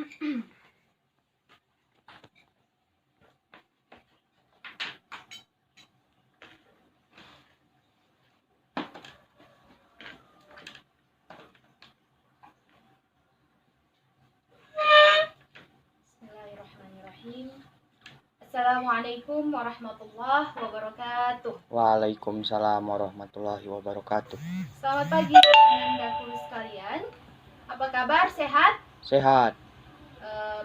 Bismillahirrahmanirrahim. Assalamualaikum warahmatullahi wabarakatuh. Waalaikumsalam warahmatullahi wabarakatuh. Selamat pagi anandaku sekalian. Apa kabar? Sehat? Sehat.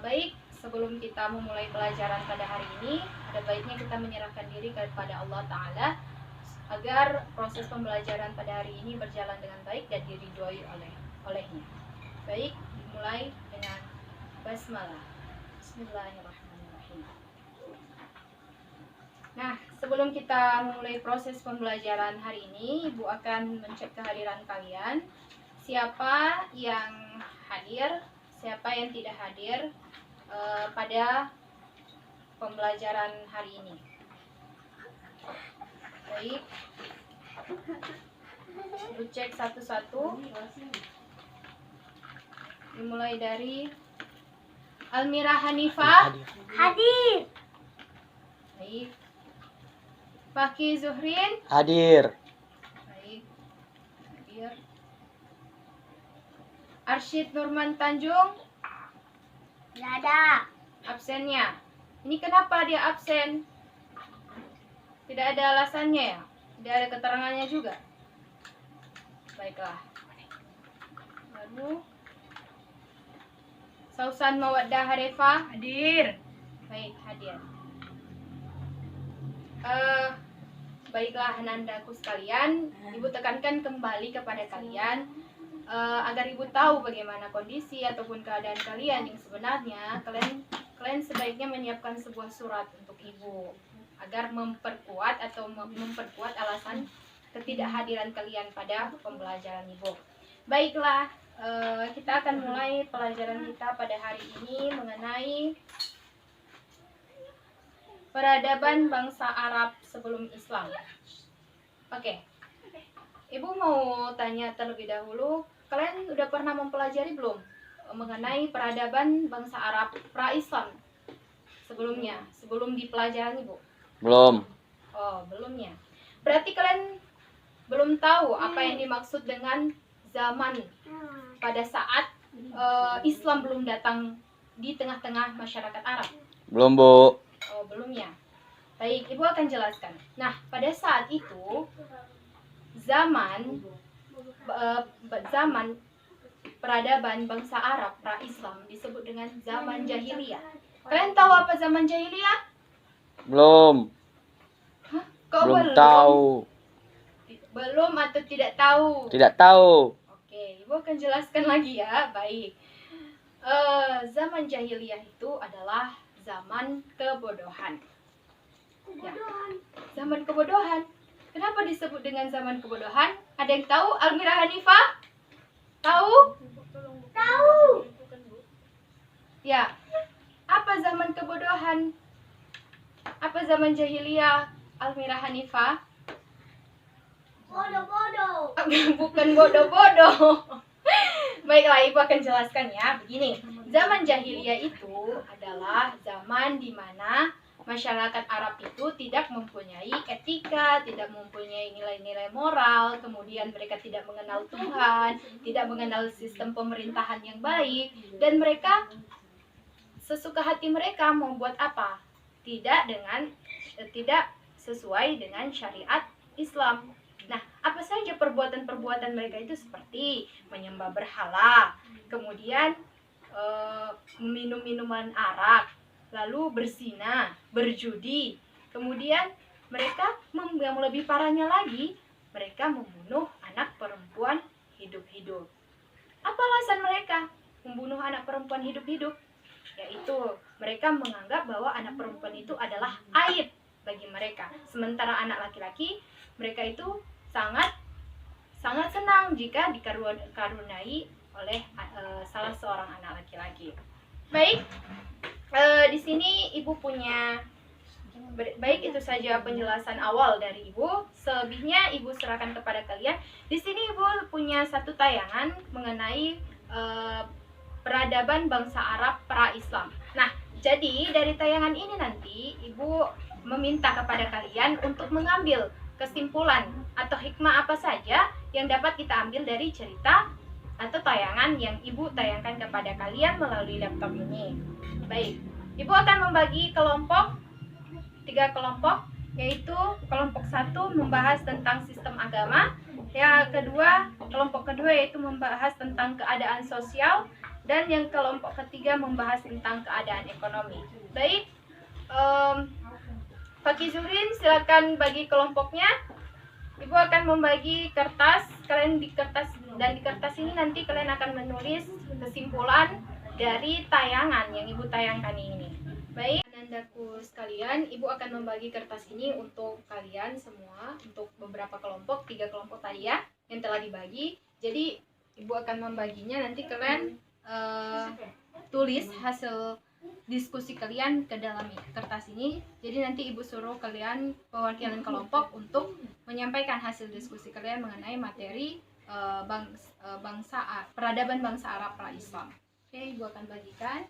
Baik, sebelum kita memulai pelajaran pada hari ini, ada baiknya kita menyerahkan diri kepada Allah Ta'ala agar proses pembelajaran pada hari ini berjalan dengan baik dan diridhoi olehnya. Baik, dimulai dengan basmalah. Bismillahirrahmanirrahim. Nah, sebelum kita memulai proses pembelajaran hari ini, Ibu akan mencek kehadiran kalian. Siapa yang hadir, siapa yang tidak hadir pada pembelajaran hari ini. Baik, Ibu cek satu-satu. Dimulai dari Almira Hanifah. Hadir. Baik. Fakih Zuhrin. Hadir. Baik. Hadir. Arsyid Nurman Tanjung. Tidak ada. Absennya. Ini kenapa dia absen? Tidak ada alasannya ya? Tidak ada keterangannya juga? Baiklah. Lalu Sausan Mawaddah Harifah. Hadir. Baik, hadir. Baiklah anandaku sekalian, Ibu tekankan kembali kepada kalian agar Ibu tahu bagaimana kondisi ataupun keadaan kalian yang sebenarnya. Kalian sebaiknya menyiapkan sebuah surat untuk Ibu agar memperkuat alasan ketidakhadiran kalian pada pembelajaran Ibu. Baiklah, kita akan mulai pelajaran kita pada hari ini mengenai peradaban bangsa Arab sebelum Islam. Oke. Ibu mau tanya terlebih dahulu, kalian udah pernah mempelajari belum mengenai peradaban bangsa Arab pra-Islam sebelumnya, sebelum di pelajaran Ibu? Belum. Oh, belumnya. Berarti kalian belum tahu apa yang dimaksud dengan zaman pada saat Islam belum datang di tengah-tengah masyarakat Arab. Belum, Bu. Oh, belum ya. Baik, Ibu akan jelaskan. Nah, pada saat itu zaman peradaban bangsa Arab pra-Islam disebut dengan zaman jahiliyah. Kalian tahu apa zaman jahiliyah? Belum. Hah? Kok Belum belum? tahu. Belum atau tidak tahu? Tidak tahu. Oke, Ibu akan jelaskan lagi ya. Baik. Zaman jahiliyah itu adalah zaman kebodohan. Ya. Zaman kebodohan. Kenapa disebut dengan zaman kebodohan? Ada yang tahu? Almira Hanifah? Tahu? Tahu. Ya. Apa zaman kebodohan? Apa zaman jahiliyah, Almira Hanifah? Bodoh-bodoh. Bukan bodoh-bodoh. Baiklah, Ibu akan jelaskan ya. Begini, zaman jahiliyah itu adalah zaman di mana masyarakat Arab itu tidak mempunyai etika, tidak mempunyai nilai-nilai moral, kemudian mereka tidak mengenal Tuhan, tidak mengenal sistem pemerintahan yang baik, dan mereka sesuka hati mereka mau buat apa? Tidak sesuai dengan syariat Islam. Nah, apa saja perbuatan-perbuatan mereka itu seperti menyembah berhala, kemudian minum minuman arak, lalu berzina, berjudi, kemudian mereka yang lebih parahnya lagi, mereka membunuh anak perempuan hidup-hidup. Apa alasan mereka membunuh anak perempuan hidup-hidup? Yaitu mereka menganggap bahwa anak perempuan itu adalah aib bagi mereka. Sementara anak laki-laki, mereka itu sangat senang jika dikaruniai oleh salah seorang anak laki-laki. Baik, di sini Ibu punya, baik itu saja penjelasan awal dari Ibu. Selebihnya Ibu serahkan kepada kalian. Di sini Ibu punya satu tayangan mengenai peradaban bangsa Arab pra-Islam. Nah, jadi dari tayangan ini nanti Ibu meminta kepada kalian untuk mengambil kesimpulan atau hikmah apa saja yang dapat kita ambil dari cerita atau tayangan yang Ibu tayangkan kepada kalian melalui laptop ini. Baik, Ibu akan membagi kelompok, 3 kelompok, yaitu kelompok 1 membahas tentang sistem agama, yang kedua, kelompok kedua yaitu membahas tentang keadaan sosial, dan yang kelompok ketiga membahas tentang keadaan ekonomi. Baik, Pak Kizurin silakan bagi kelompoknya. Ibu akan membagi kertas, kalian di kertas ini nanti kalian akan menulis kesimpulan dari tayangan yang Ibu tayangkan ini. Baik, anandaku sekalian, Ibu akan membagi kertas ini untuk kalian semua, untuk beberapa kelompok, 3 kelompok tadi ya, yang telah dibagi. Jadi Ibu akan membaginya, nanti kalian tulis hasil diskusi kalian ke dalam kertas ini. Jadi nanti Ibu suruh kalian perwakilan kelompok untuk menyampaikan hasil diskusi kalian mengenai materi peradaban bangsa Arab pra-Islam. Oke, Ibu akan bagikan.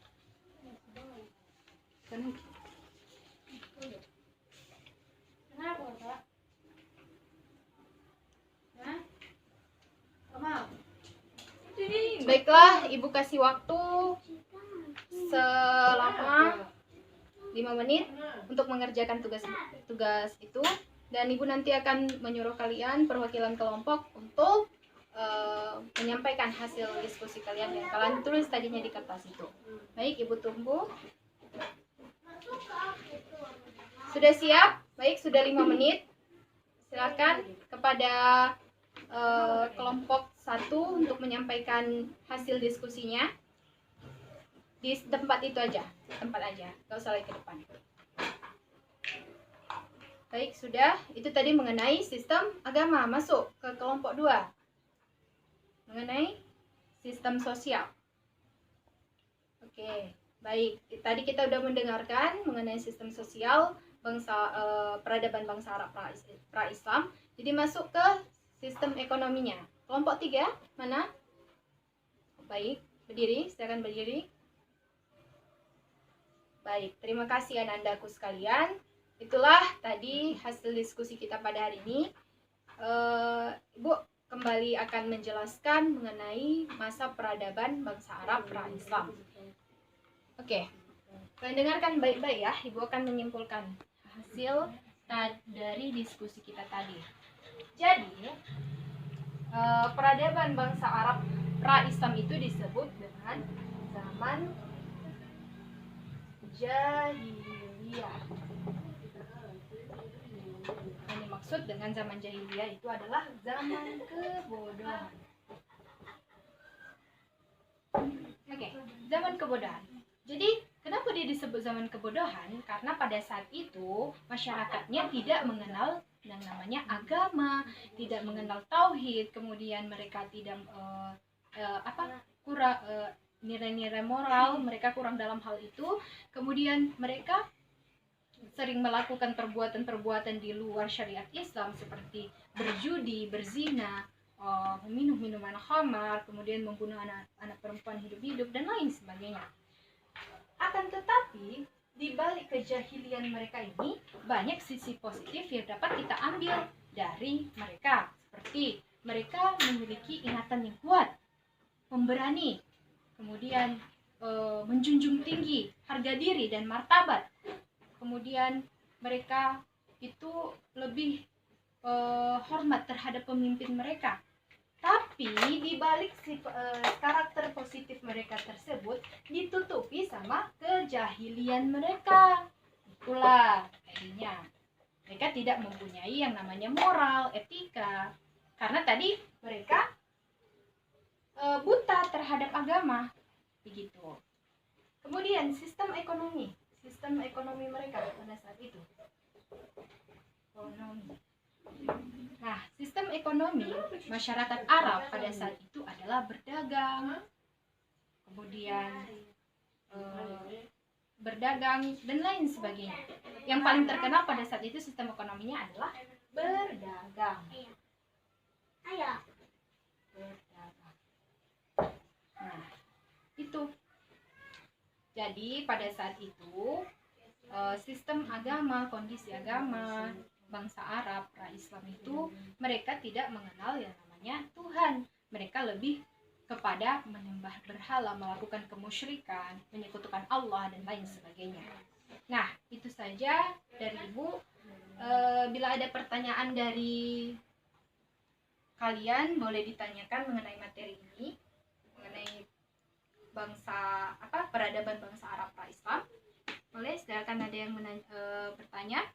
Baiklah, Ibu kasih waktu selama 5 menit untuk mengerjakan tugas itu, dan Ibu nanti akan menyuruh kalian perwakilan kelompok untuk menyampaikan hasil diskusi kalian yang kalian tulis tadinya di kertas itu. Baik, Ibu tunggu. Sudah siap? Baik, sudah 5 menit. Silakan kepada kelompok 1 untuk menyampaikan hasil diskusinya di tempat itu aja, nggak usah lagi ke depan. Baik, sudah. Itu tadi mengenai sistem agama. Masuk ke kelompok 2 mengenai sistem sosial. Oke, baik. Tadi kita udah mendengarkan mengenai sistem sosial peradaban bangsa Arab pra-Islam. Jadi masuk ke sistem ekonominya. Kelompok 3 mana? Baik, berdiri, silakan berdiri. Baik, terima kasih anandaku sekalian. Itulah tadi hasil diskusi kita pada hari ini. Ibu kembali akan menjelaskan mengenai masa peradaban bangsa Arab pra-Islam. Oke, kalian dengarkan baik-baik ya. Ibu akan menyimpulkan hasil dari diskusi kita tadi. Jadi, peradaban bangsa Arab pra-Islam itu disebut dengan zaman jahiliyah. Yang dimaksud dengan zaman jahiliyah itu adalah zaman kebodohan. Oke, zaman kebodohan. Jadi, kenapa dia disebut zaman kebodohan? Karena pada saat itu masyarakatnya tidak mengenal yang namanya agama, tidak mengenal tauhid, kemudian mereka tidak kurang nilai-nilai moral, mereka kurang dalam hal itu. Kemudian mereka sering melakukan perbuatan-perbuatan di luar syariat Islam seperti berjudi, berzina, meminum minuman khamar, kemudian membunuh anak perempuan hidup-hidup dan lain sebagainya. Akan tetapi di balik kejahilian mereka ini banyak sisi positif yang dapat kita ambil dari mereka, seperti mereka memiliki ingatan yang kuat, pemberani, kemudian menjunjung tinggi harga diri dan martabat. Kemudian mereka itu lebih hormat terhadap pemimpin mereka. Tapi di balik karakter positif mereka tersebut ditutupi sama kejahilian mereka. Itulah jadinya mereka tidak mempunyai yang namanya moral, etika. Karena tadi mereka buta terhadap agama, begitu. Kemudian sistem ekonomi mereka pada saat itu. Nah, sistem ekonomi masyarakat Arab pada saat itu adalah berdagang, kemudian berdagang dan lain sebagainya. Yang paling terkenal pada saat itu sistem ekonominya adalah berdagang. Berdagang. Nah, itu Jadi pada saat itu sistem agama, kondisi agama bangsa Arab pra-Islam itu mereka tidak mengenal yang namanya Tuhan. Mereka lebih kepada menyembah berhala, melakukan kemusyrikan, menyekutukan Allah dan lain sebagainya. Nah, itu saja dari Ibu. Bila ada pertanyaan dari kalian boleh ditanyakan mengenai materi ini, mengenai peradaban bangsa Arab pra-Islam. Boleh, silakan ada yang bertanya.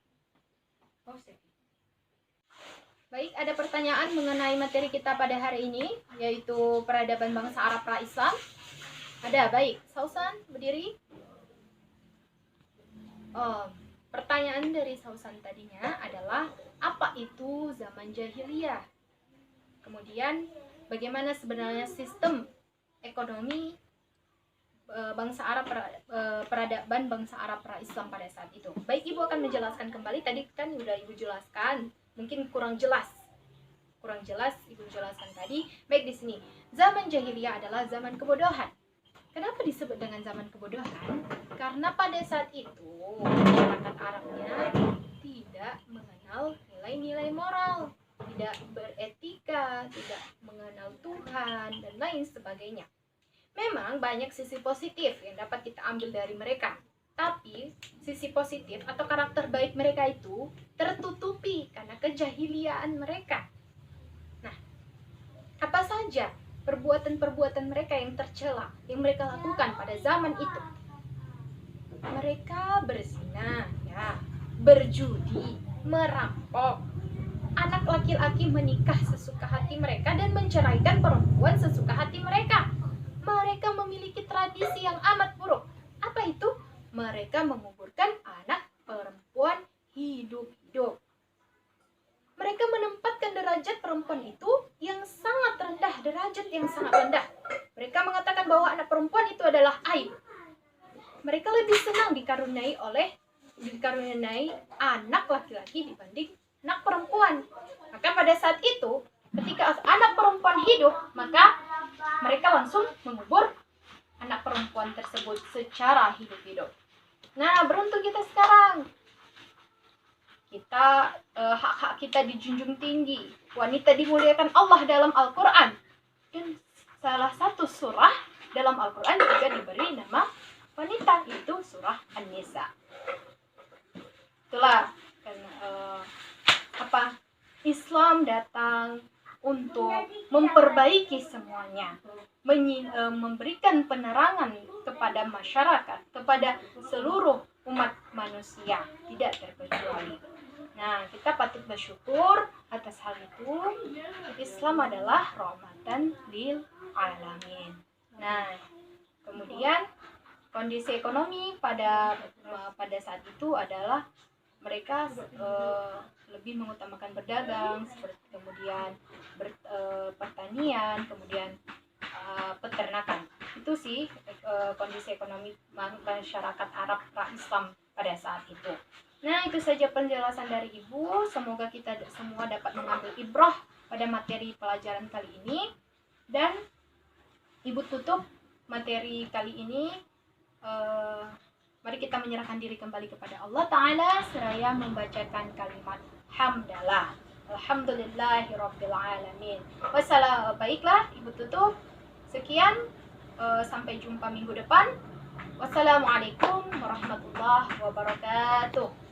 Baik, ada pertanyaan mengenai materi kita pada hari ini, yaitu peradaban bangsa Arab pra-Islam. Ada, baik. Sausan, berdiri. Pertanyaan dari Sausan tadinya adalah, apa itu zaman jahiliyah? Kemudian, bagaimana sebenarnya sistem ekonomi bangsa Arab peradaban bangsa Arab pra-Islam pada saat itu. Baik, Ibu akan menjelaskan kembali. Tadi kan udah Ibu jelaskan, mungkin kurang jelas Ibu jelaskan tadi. Baik, di sini zaman jahiliyah adalah zaman kebodohan. Kenapa disebut dengan zaman kebodohan? Karena pada saat itu masyarakat Arabnya tidak mengenal nilai-nilai moral, tidak beretika, tidak mengenal Tuhan dan lain sebagainya. Memang banyak sisi positif yang dapat kita ambil dari mereka, tapi sisi positif atau karakter baik mereka itu tertutupi karena kejahiliaan mereka. Nah, apa saja perbuatan-perbuatan mereka yang tercela yang mereka lakukan pada zaman itu? Mereka berzina, berjudi, merampok, anak laki-laki menikah sesuka hati mereka dan menceraikan perempuan sesuka hati mereka. Mereka memiliki tradisi yang amat buruk. Apa itu? Mereka menguburkan anak perempuan hidup-hidup. Mereka menempatkan derajat perempuan itu yang sangat rendah, derajat yang sangat rendah. Mereka mengatakan bahwa anak perempuan itu adalah aib. Mereka lebih senang dikaruniai anak laki-laki dibanding anak perempuan. Maka pada saat itu, ketika anak perempuan hidup, maka mereka langsung mengubur anak perempuan tersebut secara hidup-hidup. Nah, beruntung kita sekarang. Hak-hak kita dijunjung tinggi. Wanita dimuliakan Allah dalam Al-Quran. Dan salah satu surah dalam Al-Quran juga diberi nama wanita, itu surah An-Nisa. Itulah Islam datang untuk memperbaiki semuanya, memberikan penerangan kepada masyarakat, kepada seluruh umat manusia, tidak terkecuali. Nah, kita patut bersyukur atas hal itu. Islam adalah rahmatan lil alamin. Nah, kemudian kondisi ekonomi pada saat itu adalah mereka lebih mengutamakan berdagang, kemudian pertanian, kemudian peternakan. Itu sih kondisi ekonomi masyarakat Arab pra-Islam pada saat itu. Nah, itu saja penjelasan dari Ibu. Semoga kita semua dapat mengambil ibrah pada materi pelajaran kali ini. Dan Ibu tutup materi kali ini. Mari kita menyerahkan diri kembali kepada Allah Ta'ala seraya membacakan kalimat hamdalah. Alhamdulillahirabbil alamin. Baiklah, Ibu tutup. Sekian, sampai jumpa minggu depan. Wassalamualaikum warahmatullahi wabarakatuh.